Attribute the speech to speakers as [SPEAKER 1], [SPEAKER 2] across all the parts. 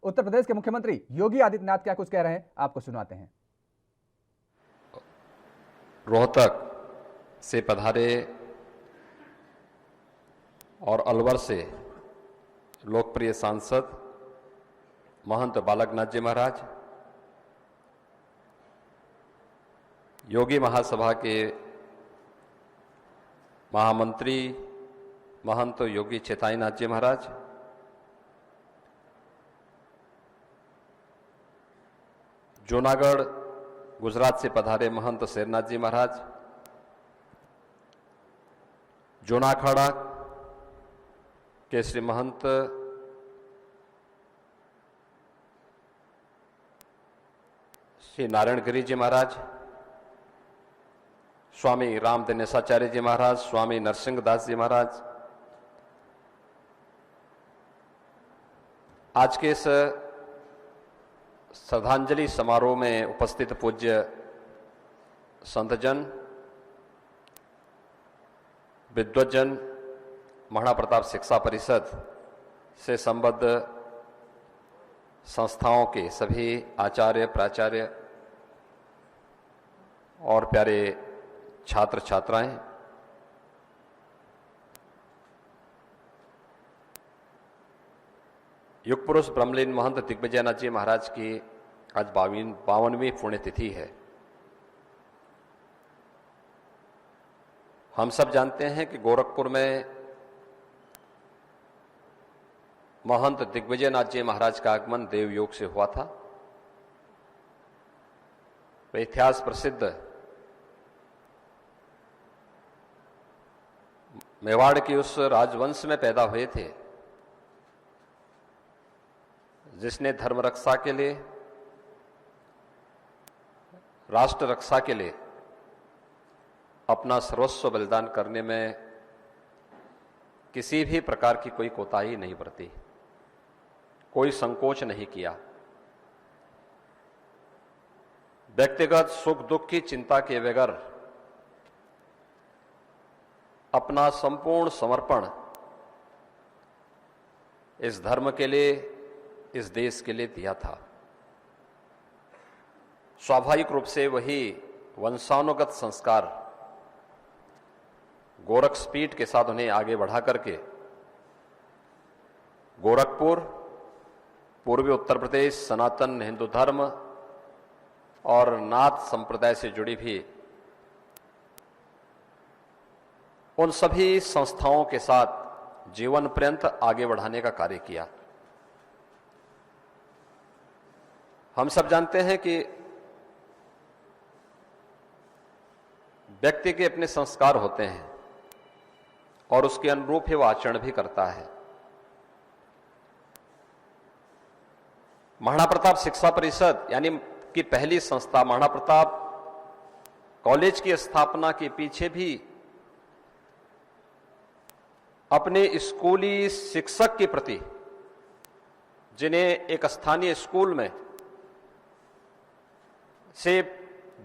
[SPEAKER 1] उत्तर प्रदेश के मुख्यमंत्री योगी आदित्यनाथ क्या कुछ कह रहे हैं, आपको सुनाते हैं।
[SPEAKER 2] रोहतक से पधारे और अलवर से लोकप्रिय सांसद महंत बालकनाथ जी महाराज, योगी महासभा के महामंत्री महंत योगी चेताईनाथ जी महाराज, जूनागढ़ गुजरात से पधारे महंत शेरनाथ जी महाराज, जूनाखाड़ा के श्री महंत श्री नारायणगिरी जी महाराज, स्वामी राम दिनेशाचार्य जी महाराज, स्वामी नरसिंहदास जी महाराज, आज के इस श्रद्धांजलि समारोह में उपस्थित पूज्य संतजन, विद्वज्जन, महाराणा प्रताप शिक्षा परिषद से संबद्ध संस्थाओं के सभी आचार्य, प्राचार्य और प्यारे छात्र छात्राएं, युग पुरुष ब्रह्मलीन महंत दिग्विजयनाथ जी महाराज की आज 52वीं पुण्यतिथि है। हम सब जानते हैं कि गोरखपुर में महंत दिग्विजयनाथ जी महाराज का आगमन देवयोग से हुआ था। वे इतिहास प्रसिद्ध मेवाड़ की उस राजवंश में पैदा हुए थे जिसने धर्म रक्षा के लिए, राष्ट्र रक्षा के लिए अपना सर्वस्व बलिदान करने में किसी भी प्रकार की कोई कोताही नहीं बरती, कोई संकोच नहीं किया। व्यक्तिगत सुख दुख की चिंता के बगैर अपना संपूर्ण समर्पण इस धर्म के लिए, इस देश के लिए दिया था। स्वाभाविक रूप से वही वंशानुगत संस्कार गोरखपीठ के साथ उन्हें आगे बढ़ा करके गोरखपुर, पूर्वी उत्तर प्रदेश, सनातन हिंदू धर्म और नाथ संप्रदाय से जुड़ी भी उन सभी संस्थाओं के साथ जीवन पर्यंत आगे बढ़ाने का कार्य किया। हम सब जानते हैं कि व्यक्ति के अपने संस्कार होते हैं और उसके अनुरूप ही वह आचरण भी करता है। महाराणा प्रताप शिक्षा परिषद यानी कि पहली संस्था महाराणा प्रताप कॉलेज की स्थापना के पीछे भी अपने स्कूली शिक्षक के प्रति, जिन्हें एक स्थानीय स्कूल में से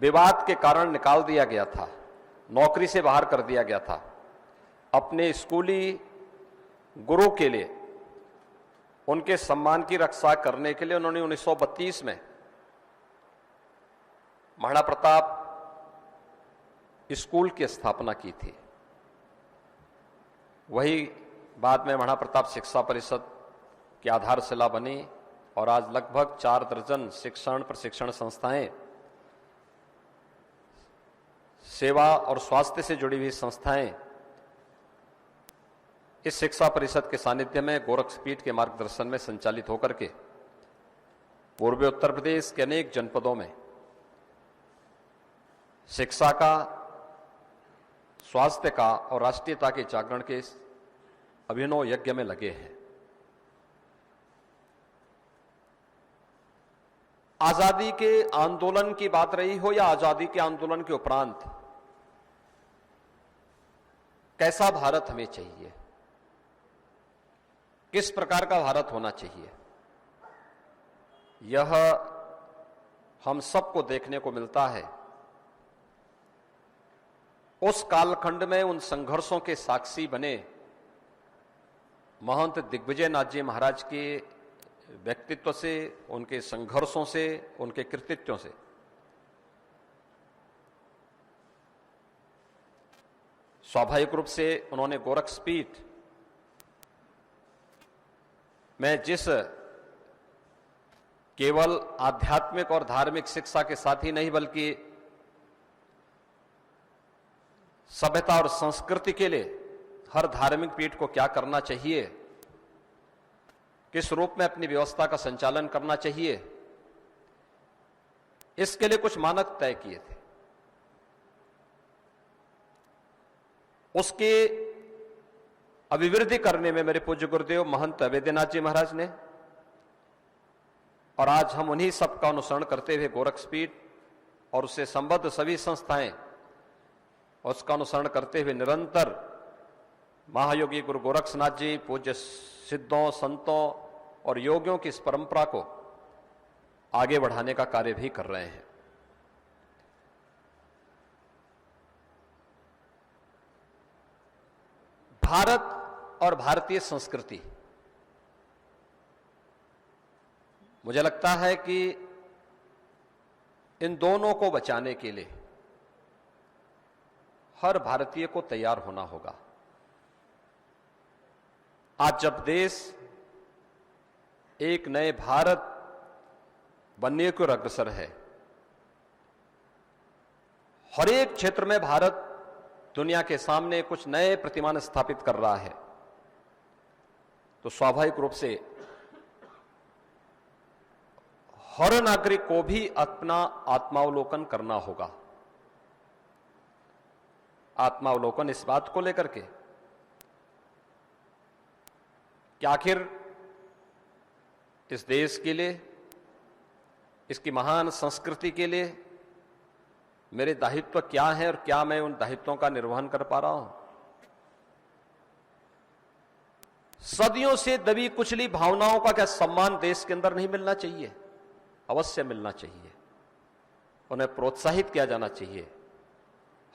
[SPEAKER 2] विवाद के कारण निकाल दिया गया था, नौकरी से बाहर कर दिया गया था, अपने स्कूली गुरु के लिए, उनके सम्मान की रक्षा करने के लिए उन्होंने 1932 में महाराणा प्रताप स्कूल की स्थापना की थी। वही बाद में महाराणा प्रताप शिक्षा परिषद की आधारशिला बनी और आज लगभग 4 दर्जन शिक्षण प्रशिक्षण संस्थाएं, सेवा और स्वास्थ्य से जुड़ी हुई संस्थाएं इस शिक्षा परिषद के सानिध्य में गोरखपीठ के मार्गदर्शन में संचालित होकर के पूर्वी उत्तर प्रदेश के अनेक जनपदों में शिक्षा का, स्वास्थ्य का और राष्ट्रीयता के जागरण के अभिनव यज्ञ में लगे हैं। आजादी के आंदोलन की बात रही हो या आजादी के आंदोलन के उपरांत, कैसा भारत हमें चाहिए, किस प्रकार का भारत होना चाहिए, यह हम सबको देखने को मिलता है। उस कालखंड में उन संघर्षों के साक्षी बने महंत दिग्विजयनाथ जी महाराज के व्यक्तित्व से, उनके संघर्षों से, उनके कृतित्वों से स्वाभाविक रूप से उन्होंने गोरक्षपीठ में जिस केवल आध्यात्मिक और धार्मिक शिक्षा के साथ ही नहीं बल्कि सभ्यता और संस्कृति के लिए हर धार्मिक पीठ को क्या करना चाहिए, किस रूप में अपनी व्यवस्था का संचालन करना चाहिए, इसके लिए कुछ मानक तय किए थे। उसकी अभिवृद्धि करने में मेरे पूज्य गुरुदेव महंत अवैधनाथ जी महाराज ने, और आज हम उन्हीं सब का अनुसरण करते हुए गोरक्षपीठ और उससे संबद्ध सभी संस्थाएं और उसका अनुसरण करते हुए निरंतर महायोगी गुरु गोरक्षनाथ जी, पूज्य सिद्धों, संतों और योगियों की इस परंपरा को आगे बढ़ाने का कार्य भी कर रहे हैं। भारत और भारतीय संस्कृति, मुझे लगता है कि इन दोनों को बचाने के लिए हर भारतीय को तैयार होना होगा। आज जब देश एक नए भारत बनने की ओर अग्रसर है, हर एक क्षेत्र में भारत दुनिया के सामने कुछ नए प्रतिमान स्थापित कर रहा है, तो स्वाभाविक रूप से हर नागरिक को भी अपना आत्मावलोकन करना होगा। आत्मावलोकन इस बात को लेकर के कि आखिर इस देश के लिए, इसकी महान संस्कृति के लिए मेरे दायित्व क्या है और क्या मैं उन दायित्वों का निर्वहन कर पा रहा हूं। सदियों से दबी कुचली भावनाओं का क्या सम्मान देश के अंदर नहीं मिलना चाहिए? अवश्य मिलना चाहिए। उन्हें प्रोत्साहित किया जाना चाहिए।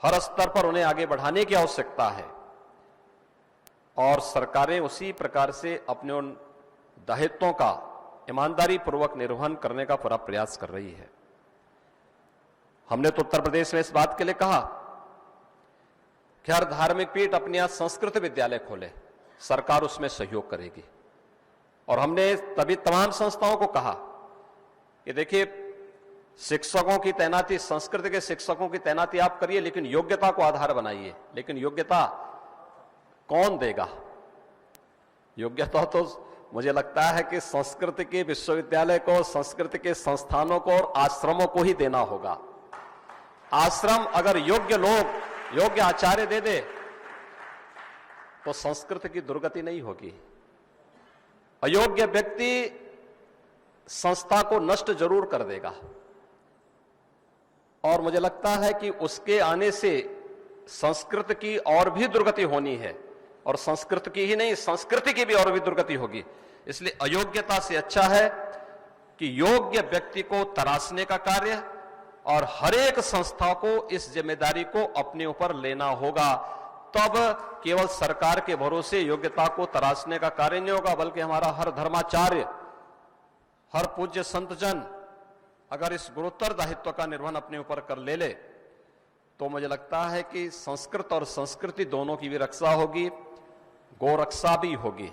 [SPEAKER 2] हर स्तर पर उन्हें आगे बढ़ाने की आवश्यकता है और सरकारें उसी प्रकार से अपने उन दायित्वों का ईमानदारी पूर्वक निर्वहन करने का पूरा प्रयास कर रही है। हमने तो उत्तर प्रदेश में इस बात के लिए कहा कि हर धार्मिक पीठ अपने यहां संस्कृत विद्यालय खोले, सरकार उसमें सहयोग करेगी। और हमने तभी तमाम संस्थाओं को कहा कि देखिए, शिक्षकों की तैनाती, संस्कृत के शिक्षकों की तैनाती आप करिए, लेकिन योग्यता को आधार बनाइए। लेकिन योग्यता कौन देगा? योग्यता तो मुझे लगता है कि संस्कृत के विश्वविद्यालय को, संस्कृत के संस्थानों को और आश्रमों को ही देना होगा। आश्रम अगर योग्य लोग, योग्य आचार्य दे दे तो संस्कृत की दुर्गति नहीं होगी। अयोग्य व्यक्ति संस्था को नष्ट जरूर कर देगा और मुझे लगता है कि उसके आने से संस्कृत की और भी दुर्गति होनी है, और संस्कृत की ही नहीं, संस्कृति की भी और भी दुर्गति होगी। इसलिए अयोग्यता से अच्छा है कि योग्य व्यक्ति को तराशने का कार्य, और हर एक संस्था को इस जिम्मेदारी को अपने ऊपर लेना होगा। तब केवल सरकार के भरोसे योग्यता को तराशने का कार्य नहीं होगा, बल्कि हमारा हर धर्माचार्य, हर पूज्य संतजन अगर इस गुरुतर दायित्व का निर्वहन अपने ऊपर कर ले तो मुझे लगता है कि संस्कृत और संस्कृति दोनों की भी रक्षा होगी, गोरक्षा भी होगी।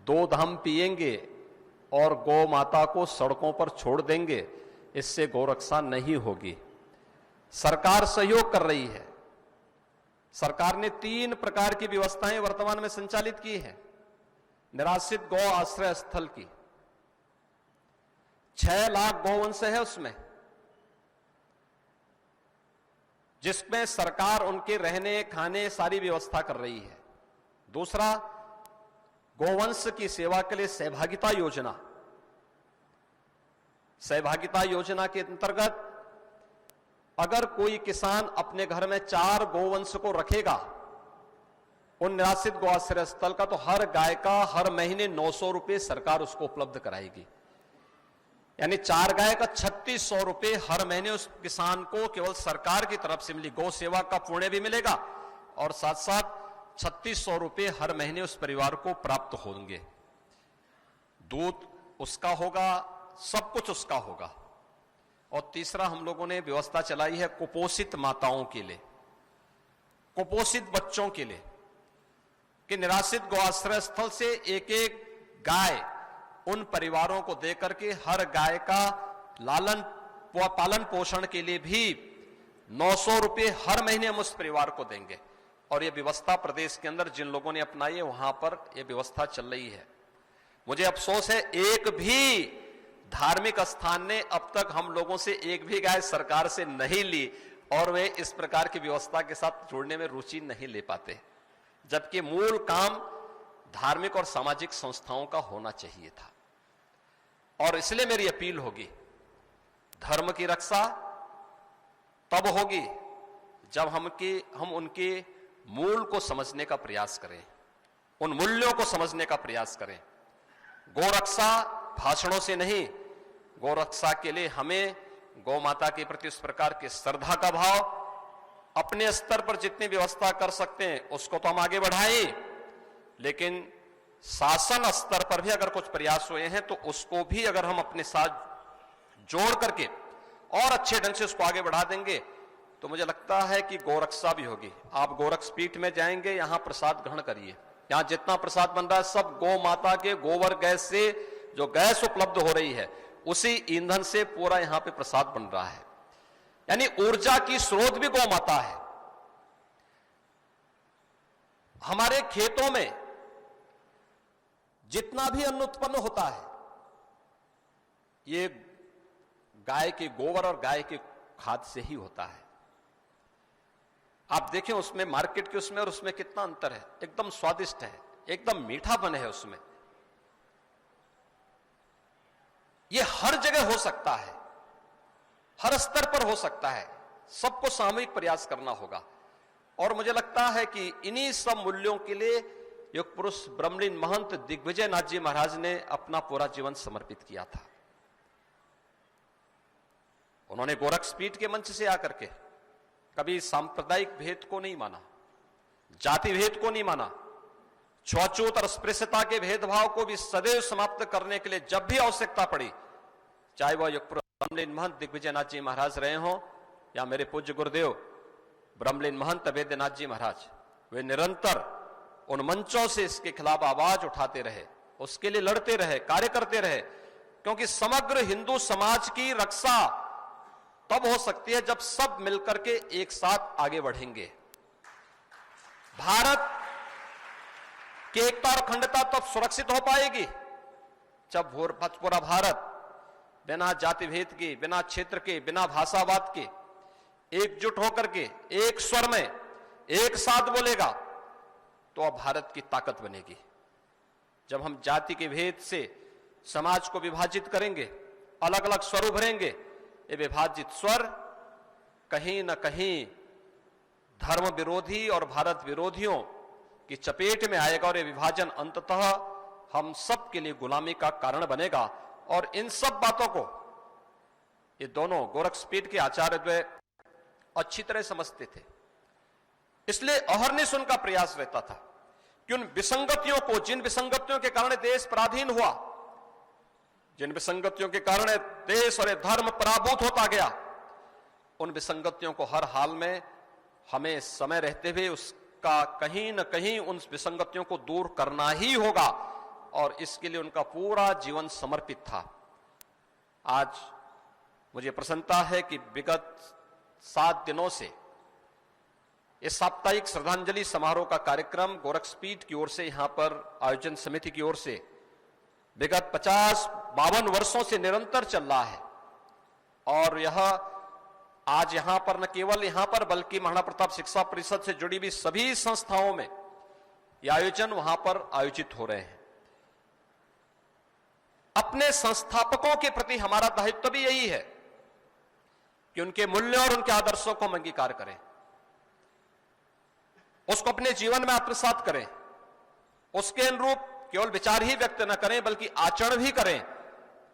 [SPEAKER 2] दूध हम पिएंगे और गौ माता को सड़कों पर छोड़ देंगे, इससे गोरक्षा नहीं होगी। सरकार सहयोग कर रही है। सरकार ने 3 प्रकार की व्यवस्थाएं वर्तमान में संचालित की है। निराश्रित गौ आश्रय स्थल की 6 लाख गौवंश है उसमें, जिसमें सरकार उनके रहने खाने सारी व्यवस्था कर रही है। दूसरा, गौवंश की सेवा के लिए सहभागिता योजना। सहभागिता योजना के अंतर्गत अगर कोई किसान अपने घर में 4 गौवंश को रखेगा उन निराश्रित गौ आश्रय स्थल का, तो हर गाय का हर महीने 900 रुपए सरकार उसको उपलब्ध कराएगी। यानी 4 गाय का 3600 रुपए हर महीने उस किसान को केवल सरकार की तरफ से मिली। गौ सेवा का पुण्य भी मिलेगा और साथ साथ 3600 रुपए हर महीने उस परिवार को प्राप्त होंगे। दूध उसका होगा, सब कुछ उसका होगा। और तीसरा हम लोगों ने व्यवस्था चलाई है कुपोषित माताओं के लिए, कुपोषित बच्चों के लिए, कि निराश्रित गौआश्रय स्थल से एक एक गाय उन परिवारों को देकर के हर गाय का पालन पोषण के लिए भी 900 रुपए हर महीने हम उस परिवार को देंगे। और यह व्यवस्था प्रदेश के अंदर जिन लोगों ने अपनाई है वहां पर यह व्यवस्था चल रही है। मुझे अफसोस है, एक भी धार्मिक स्थान ने अब तक हम लोगों से एक भी गाय सरकार से नहीं ली और वे इस प्रकार की व्यवस्था के साथ जुड़ने में रुचि नहीं ले पाते, जबकि मूल काम धार्मिक और सामाजिक संस्थाओं का होना चाहिए था। और इसलिए मेरी अपील होगी, धर्म की रक्षा तब होगी जब हम उनके मूल को समझने का प्रयास करें, उन मूल्यों को समझने का प्रयास करें। गौरक्षा भाषणों से नहीं, गौरक्षा के लिए हमें गौ माता के प्रति उस प्रकार की श्रद्धा का भाव, अपने स्तर पर जितनी व्यवस्था कर सकते हैं उसको तो हम आगे बढ़ाएं, लेकिन शासन स्तर पर भी अगर कुछ प्रयास हुए हैं तो उसको भी अगर हम अपने साथ जोड़ करके और अच्छे ढंग से उसको आगे बढ़ा देंगे तो मुझे लगता है कि गौरक्षा भी होगी। आप गोरक्ष पीठ में जाएंगे, यहां प्रसाद ग्रहण करिए, यहां जितना प्रसाद बन रहा है सब गौ माता के गोबर गैस से, जो गैस उपलब्ध हो रही है उसी ईंधन से पूरा यहां पे प्रसाद बन रहा है। यानी ऊर्जा की स्रोत भी गौ माता है। हमारे खेतों में जितना भी अन्न उत्पन्न होता है ये गाय के गोबर और गाय के खाद से ही होता है। आप देखें उसमें मार्केट के उसमें और उसमें कितना अंतर है, एकदम स्वादिष्ट है, एकदम मीठापन है उसमें। ये हर जगह हो सकता है, हर स्तर पर हो सकता है, सबको सामूहिक प्रयास करना होगा। और मुझे लगता है कि इन्हीं सब मूल्यों के लिए योग पुरुष ब्रह्मलीन महंत दिग्विजय नाथ जी महाराज ने अपना पूरा जीवन समर्पित किया था। उन्होंने गोरक्ष पीठ के मंच से आकर के कभी सांप्रदायिक भेद को नहीं माना, जाति भेद को नहीं माना, छुआछूत और अस्पृश्यता के भेदभाव को भी सदैव समाप्त करने के लिए जब भी आवश्यकता पड़ी, चाहे वह योग पुरुष ब्रह्मलीन महंत दिग्विजय नाथ जी महाराज रहे हों या मेरे पूज्य गुरुदेव ब्रह्मलीन महंत अभेद्यनाथ जी महाराज, वे निरंतर उन मंचों से इसके खिलाफ आवाज उठाते रहे, उसके लिए लड़ते रहे, कार्य करते रहे। क्योंकि समग्र हिंदू समाज की रक्षा तब हो सकती है जब सब मिलकर के एक साथ आगे बढ़ेंगे। भारत की एकता और अखंडता तब सुरक्षित हो पाएगी जब पूरा भारत बिना जाति भेद के, बिना क्षेत्र के, बिना भाषावाद के एकजुट होकर के एक स्वर में एक साथ बोलेगा तो अब भारत की ताकत बनेगी। जब हम जाति के भेद से समाज को विभाजित करेंगे, अलग अलग स्वर उभरेंगे, ये विभाजित स्वर कहीं न कहीं धर्म विरोधी और भारत विरोधियों की चपेट में आएगा और ये विभाजन अंततः हम सब के लिए गुलामी का कारण बनेगा। और इन सब बातों को ये दोनों गोरक्ष पीठ के आचार्य द्वय अच्छी तरह समझते थे, इसलिए अहर्निश उनका प्रयास रहता था कि उन विसंगतियों को, जिन विसंगतियों के कारण देश पराधीन हुआ, जिन विसंगतियों के कारण देश और धर्म पराभूत होता गया, उन विसंगतियों को हर हाल में हमें समय रहते हुए उसका कहीं न कहीं उन विसंगतियों को दूर करना ही होगा और इसके लिए उनका पूरा जीवन समर्पित था। आज मुझे प्रसन्नता है कि विगत 7 दिनों से इस साप्ताहिक श्रद्धांजलि समारोह का कार्यक्रम गोरक्ष पीठ की ओर से, यहां पर आयोजन समिति की ओर से विगत 50-52 वर्षों से निरंतर चल रहा है। और यह आज यहां पर न केवल यहां पर बल्कि महाराणा प्रताप शिक्षा परिषद से जुड़ी हुई सभी संस्थाओं में यह आयोजन वहां पर आयोजित हो रहे हैं। अपने संस्थापकों के प्रति हमारा दायित्व भी यही है कि उनके मूल्यों और उनके आदर्शों को हम अंगीकार करें, उसको अपने जीवन में आत्मसात करें, उसके अनुरूप केवल विचार ही व्यक्त न करें बल्कि आचरण भी करें।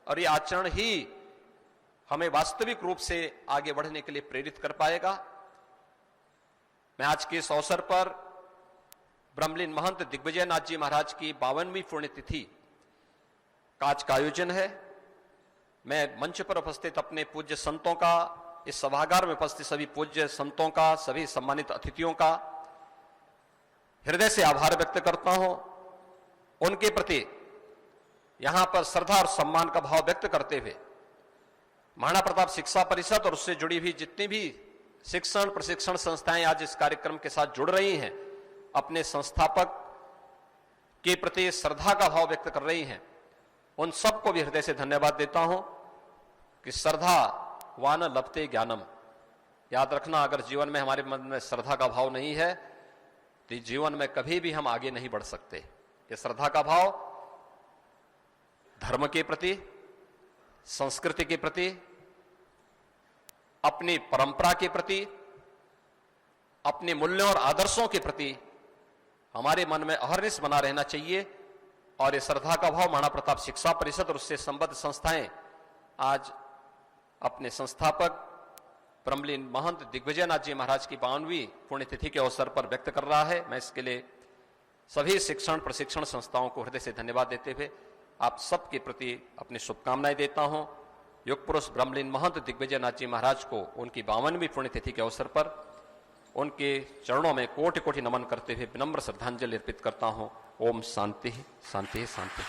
[SPEAKER 2] और ये आचरण ही हमें वास्तविक रूप से आगे बढ़ने के लिए प्रेरित कर पाएगा। मैं आज के इस अवसर पर ब्रह्मलीन महंत दिग्विजय नाथ जी महाराज की 52वीं पुण्यतिथि काज का आयोजन है। मैं मंच पर उपस्थित अपने पूज्य संतों का, इस सभागार में उपस्थित सभी पूज्य संतों का, सभी सम्मानित अतिथियों का हृदय से आभार व्यक्त करता हूं। उनके प्रति यहां पर श्रद्धा और सम्मान का भाव व्यक्त करते हुए महाराणा प्रताप शिक्षा परिषद और उससे जुड़ी हुई जितनी भी शिक्षण प्रशिक्षण संस्थाएं आज इस कार्यक्रम के साथ जुड़ रही हैं, अपने संस्थापक के प्रति श्रद्धा का भाव व्यक्त कर रही हैं, उन सबको भी हृदय से धन्यवाद देता हूं कि श्रद्धा वान लभते ज्ञानम। याद रखना, अगर जीवन में हमारे मन में श्रद्धा का भाव नहीं है तो जीवन में कभी भी हम आगे नहीं बढ़ सकते। ये श्रद्धा का भाव धर्म के प्रति, संस्कृति के प्रति, अपनी परंपरा के प्रति, अपने मूल्यों और आदर्शों के प्रति हमारे मन में अहर्निश बना रहना चाहिए। और इस श्रद्धा का भाव महाराणा प्रताप शिक्षा परिषद और उससे संबद्ध संस्थाएं आज अपने संस्थापक ब्रह्मलीन महंत दिग्विजयनाथ जी महाराज की 52वीं पुण्यतिथि के अवसर पर व्यक्त कर रहा है। मैं इसके लिए सभी शिक्षण प्रशिक्षण संस्थाओं को हृदय से धन्यवाद देते हुए आप सबके प्रति अपनी शुभकामनाएं देता हूं। युग पुरुष ब्रह्मलीन महंत दिग्विजयनाथ जी महाराज को उनकी 52वीं पुण्यतिथि के अवसर पर उनके चरणों में कोटि कोटि नमन करते हुए विनम्र श्रद्धांजलि अर्पित करता हूं। ओम शांति शांति शांति।